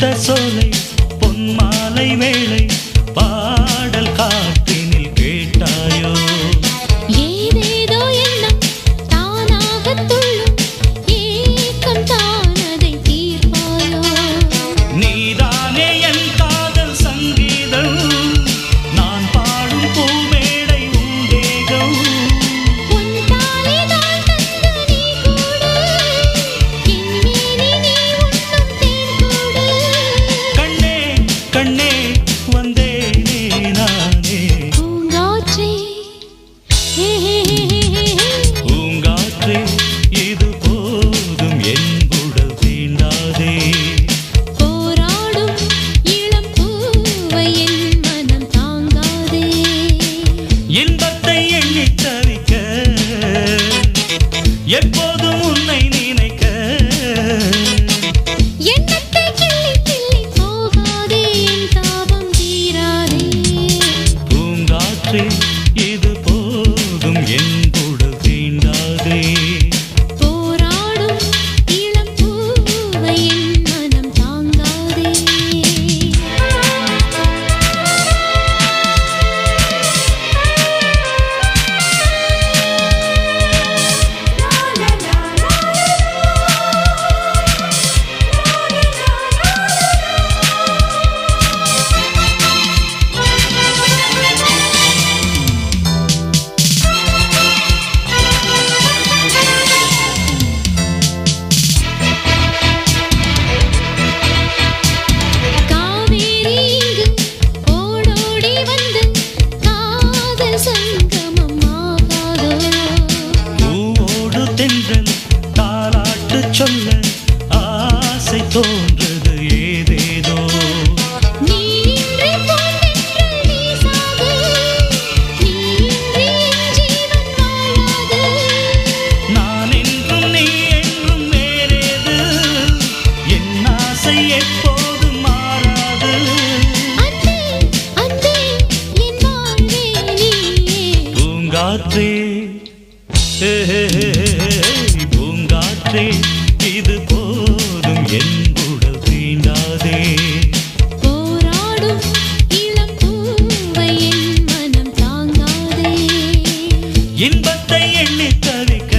சோலை பொன்மாலை வேளை பாடல் காற்றினில் கேட்டாயோ ஏதேதோ எண்ணம் தானாக துள்ளும் ஏக்கம் தானதை தீர்ப்பாயோ நீதானே என் காதல் சங்கீதம் நான் பாடும் பூமேடை உந்தேகம் உன் தாலி தான் தந்த நீ கூட என் மேனி நீ உண்ணும் தேன் கூட கண்ணே கண்ணே வந்தேனே நானே பூங்காற்றே ஹே ஹே ஹே ஹே பூங்காற்றே இது போதும் என் உடல் தீண்டாதே போராடும் இளம் பூவை என் மனம் தாங்காதே இன்பத்தை எண்ணி தவிக்க எப்போதும் உன்னை நினைக்க எண்ணத்தை கிள்ளி கிள்ளி போகாதே என் தாபம் தீராதே பூங்காற்றே இது போதும் என் உடல் தீண்டாதே போராடும் இளம் பூவை என் மனம் தாங்காதே காவேரி இங்கு ஓடோடி வந்து காதல் சங்கமம் ஆகாதோ பூவோடு தென்றல் தாலாட்டு சொல்ல ஆசை தோன்றது ஏதேதோ நீ இன்றி பூந்தென்றல் வீசாது நீ இன்றி என் ஜீவன் வாழாது நான் என்றும் நீ என்றும் வேறேது என் ஆசை எப்போதும் மாறாது அன்பே அன்பே என் வாழ்வே நீயே பூங்காற்றே பூங்காற்றே இது போதும் என் உடல் தீண்டாதே போராடும் இளம் பூவை என் மனம் தாங்காதே இன்பத்தை எண்ணி தவிக்க